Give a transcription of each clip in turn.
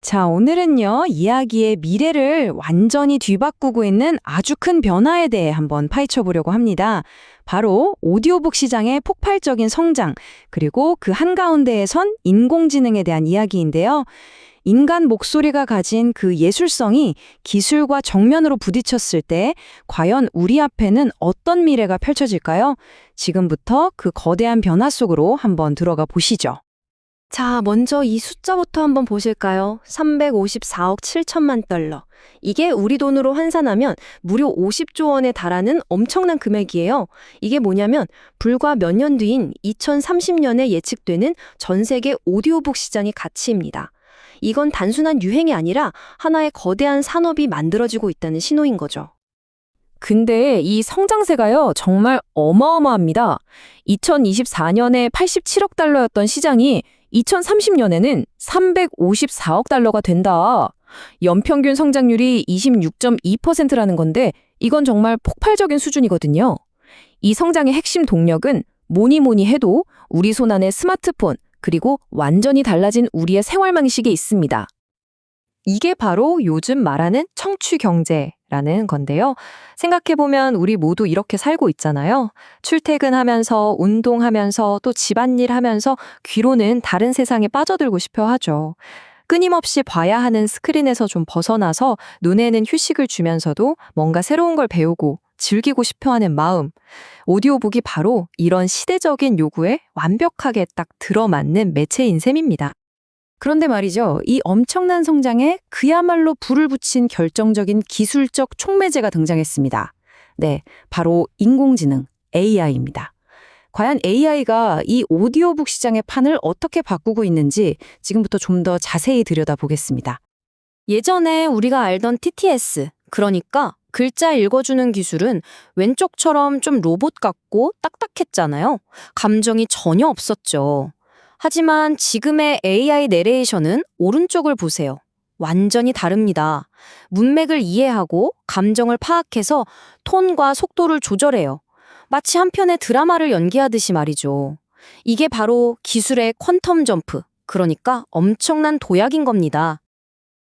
자, 오늘은요, 이야기의 미래를 완전히 뒤바꾸고 있는 아주 큰 변화에 대해 한번 파헤쳐 보려고 합니다. 바로 오디오북 시장의 폭발적인 성장, 그리고 그 한가운데에 선 인공지능에 대한 이야기인데요. 인간 목소리가 가진 그 예술성이 기술과 정면으로 부딪혔을 때 과연 우리 앞에는 어떤 미래가 펼쳐질까요? 지금부터 그 거대한 변화 속으로 한번 들어가 보시죠. 자, 먼저 이 숫자부터 한번 보실까요? 354억 7천만 달러. 이게 우리 돈으로 환산하면 무려 50조 원에 달하는 엄청난 금액이에요. 이게 뭐냐면 불과 몇 년 뒤인 2030년에 예측되는 전 세계 오디오북 시장의 가치입니다. 이건 단순한 유행이 아니라 하나의 거대한 산업이 만들어지고 있다는 신호인 거죠. 근데 이 성장세가요, 정말 어마어마합니다. 2024년에 87억 달러였던 시장이 2030년에는 354억 달러가 된다. 연평균 성장률이 26.2%라는 건데 이건 정말 폭발적인 수준이거든요. 이 성장의 핵심 동력은 뭐니 뭐니 해도 우리 손안의 스마트폰, 그리고 완전히 달라진 우리의 생활 방식에 있습니다. 이게 바로 요즘 말하는 청취 경제라는 건데요. 생각해보면 우리 모두 이렇게 살고 있잖아요. 출퇴근하면서, 운동하면서, 또 집안일 하면서 귀로는 다른 세상에 빠져들고 싶어 하죠. 끊임없이 봐야 하는 스크린에서 좀 벗어나서 눈에는 휴식을 주면서도 뭔가 새로운 걸 배우고 즐기고 싶어 하는 마음. 오디오북이 바로 이런 시대적인 요구에 완벽하게 딱 들어맞는 매체인 셈입니다. 그런데 말이죠. 이 엄청난 성장에 그야말로 불을 붙인 결정적인 기술적 촉매제가 등장했습니다. 네, 바로 인공지능, AI입니다. 과연 AI가 이 오디오북 시장의 판을 어떻게 바꾸고 있는지 지금부터 좀 더 자세히 들여다보겠습니다. 예전에 우리가 알던 TTS, 그러니까 글자 읽어주는 기술은 왼쪽처럼 좀 로봇 같고 딱딱했잖아요. 감정이 전혀 없었죠. 하지만 지금의 AI 내레이션은 오른쪽을 보세요. 완전히 다릅니다. 문맥을 이해하고 감정을 파악해서 톤과 속도를 조절해요. 마치 한 편의 드라마를 연기하듯이 말이죠. 이게 바로 기술의 퀀텀 점프, 그러니까 엄청난 도약인 겁니다.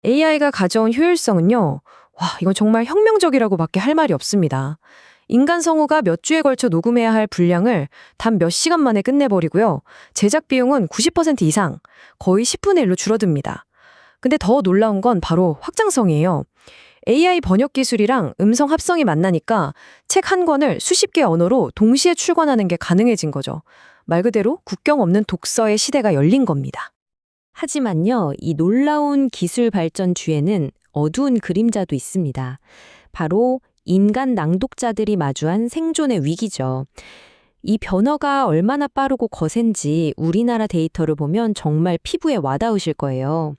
AI가 가져온 효율성은요, 이건 정말 혁명적이라고밖에 할 말이 없습니다. 인간 성우가 몇 주에 걸쳐 녹음해야 할 분량을 단 몇 시간 만에 끝내버리고요. 제작 비용은 90% 이상, 거의 10분의 1로 줄어듭니다. 근데 더 놀라운 건 바로 확장성이에요. AI 번역 기술이랑 음성 합성이 만나니까 책 한 권을 수십 개의 언어로 동시에 출간하는 게 가능해진 거죠. 말 그대로 국경 없는 독서의 시대가 열린 겁니다. 하지만요, 이 놀라운 기술 발전 뒤에는 어두운 그림자도 있습니다. 바로 인간 낭독자들이 마주한 생존의 위기죠. 이 변화가 얼마나 빠르고 거센지 우리나라 데이터를 보면 정말 피부에 와닿으실 거예요.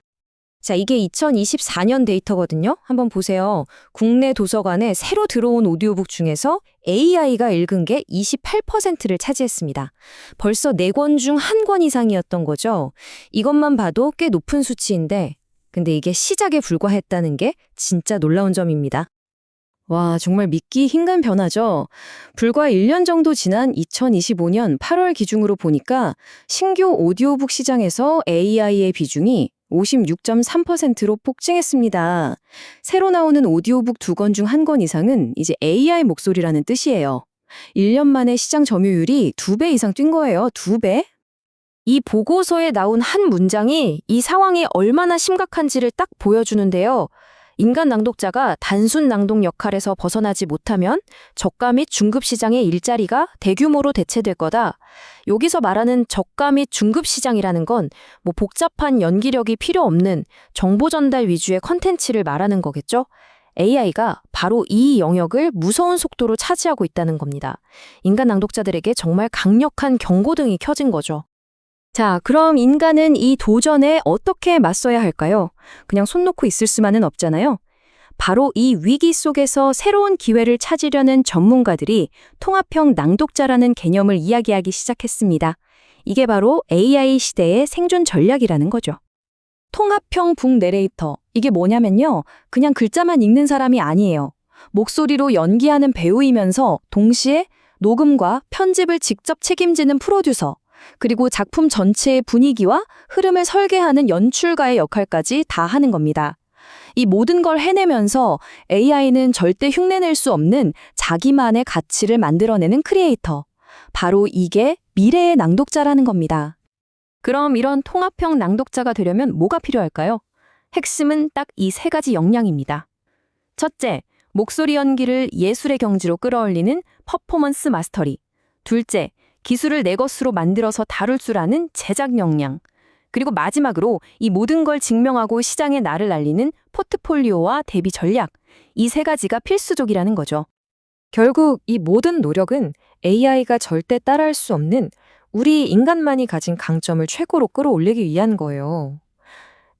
자, 이게 2024년 데이터거든요. 한번 보세요. 국내 도서관에 새로 들어온 오디오북 중에서 AI가 읽은 게 28%를 차지했습니다. 벌써 4권 중 1권 이상이었던 거죠. 이것만 봐도 꽤 높은 수치인데, 근데 이게 시작에 불과했다는 게 진짜 놀라운 점입니다. 와, 정말 믿기 힘든 변화죠. 불과 1년 정도 지난 2025년 8월 기준으로 보니까 신규 오디오북 시장에서 AI의 비중이 56.3%로 폭증했습니다. 새로 나오는 오디오북 2권 중 1권 이상은 이제 AI 목소리라는 뜻이에요. 1년 만에 시장 점유율이 2배 이상 뛴 거예요. 2배? 이 보고서에 나온 한 문장이 이 상황이 얼마나 심각한지를 딱 보여주는데요. 인간 낭독자가 단순 낭독 역할에서 벗어나지 못하면 저가 및 중급 시장의 일자리가 대규모로 대체될 거다. 여기서 말하는 저가 및 중급 시장이라는 건 뭐 복잡한 연기력이 필요 없는 정보 전달 위주의 컨텐츠를 말하는 거겠죠? AI가 바로 이 영역을 무서운 속도로 차지하고 있다는 겁니다. 인간 낭독자들에게 정말 강력한 경고등이 켜진 거죠. 자, 그럼 인간은 이 도전에 어떻게 맞서야 할까요? 그냥 손 놓고 있을 수만은 없잖아요. 바로 이 위기 속에서 새로운 기회를 찾으려는 전문가들이 통합형 낭독자라는 개념을 이야기하기 시작했습니다. 이게 바로 AI 시대의 생존 전략이라는 거죠. 통합형 북 내레이터, 이게 뭐냐면요. 그냥 글자만 읽는 사람이 아니에요. 목소리로 연기하는 배우이면서 동시에 녹음과 편집을 직접 책임지는 프로듀서, 그리고 작품 전체의 분위기와 흐름을 설계하는 연출가의 역할까지 다 하는 겁니다. 이 모든 걸 해내면서 AI는 절대 흉내낼 수 없는 자기만의 가치를 만들어내는 크리에이터. 바로 이게 미래의 낭독자라는 겁니다. 그럼 이런 통합형 낭독자가 되려면 뭐가 필요할까요? 핵심은 딱 이 세 가지 역량입니다. 첫째, 목소리 연기를 예술의 경지로 끌어올리는 퍼포먼스 마스터리. 둘째, 기술을 내 것으로 만들어서 다룰 줄 아는 제작 역량. 그리고 마지막으로 이 모든 걸 증명하고 시장에 나를 알리는 포트폴리오와 대비 전략. 이 세 가지가 필수적이라는 거죠. 결국 이 모든 노력은 AI가 절대 따라할 수 없는 우리 인간만이 가진 강점을 최고로 끌어올리기 위한 거예요.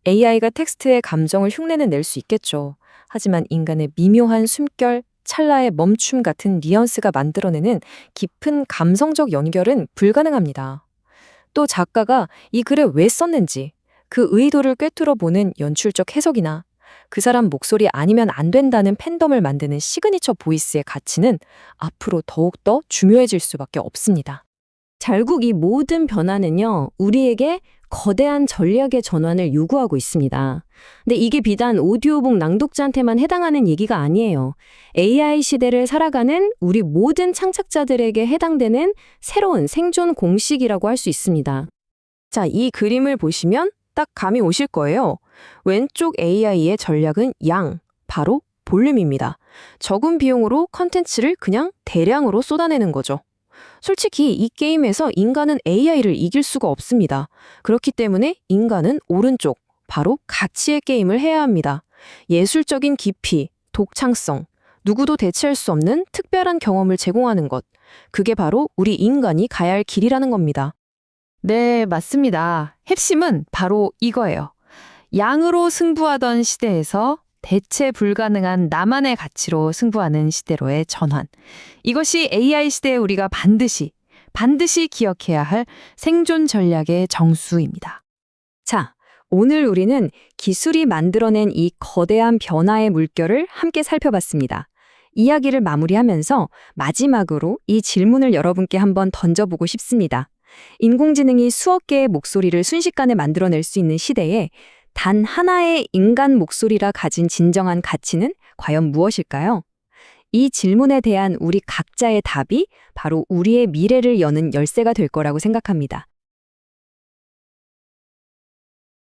AI가 텍스트의 감정을 흉내는 낼 수 있겠죠. 하지만 인간의 미묘한 숨결, 찰나의 멈춤 같은 뉘앙스가 만들어내는 깊은 감성적 연결은 불가능합니다. 또 작가가 이 글을 왜 썼는지, 그 의도를 꿰뚫어보는 연출적 해석이나 그 사람 목소리 아니면 안 된다는 팬덤을 만드는 시그니처 보이스의 가치는 앞으로 더욱더 중요해질 수밖에 없습니다. 결국 이 모든 변화는요, 우리에게 거대한 전략의 전환을 요구하고 있습니다. 근데 이게 비단 오디오북 낭독자한테만 해당하는 얘기가 아니에요. AI 시대를 살아가는 우리 모든 창작자들에게 해당되는 새로운 생존 공식이라고 할 수 있습니다. 자, 이 그림을 보시면 딱 감이 오실 거예요. 왼쪽 AI의 전략은 양, 바로 볼륨입니다. 적은 비용으로 컨텐츠를 그냥 대량으로 쏟아내는 거죠. 솔직히 이 게임에서 인간은 AI를 이길 수가 없습니다. 그렇기 때문에 인간은 오른쪽, 바로 가치의 게임을 해야 합니다. 예술적인 깊이, 독창성, 누구도 대체할 수 없는 특별한 경험을 제공하는 것. 그게 바로 우리 인간이 가야 할 길이라는 겁니다. 네, 맞습니다. 핵심은 바로 이거예요. 양으로 승부하던 시대에서 대체 불가능한 나만의 가치로 승부하는 시대로의 전환. 이것이 AI 시대에 우리가 반드시 기억해야 할 생존 전략의 정수입니다. 자, 오늘 우리는 기술이 만들어낸 이 거대한 변화의 물결을 함께 살펴봤습니다. 이야기를 마무리하면서 마지막으로 이 질문을 여러분께 한번 던져보고 싶습니다. 인공지능이 수억 개의 목소리를 순식간에 만들어낼 수 있는 시대에 단 하나의 인간 목소리라 가진 진정한 가치는 과연 무엇일까요? 이 질문에 대한 우리 각자의 답이 바로 우리의 미래를 여는 열쇠가 될 거라고 생각합니다.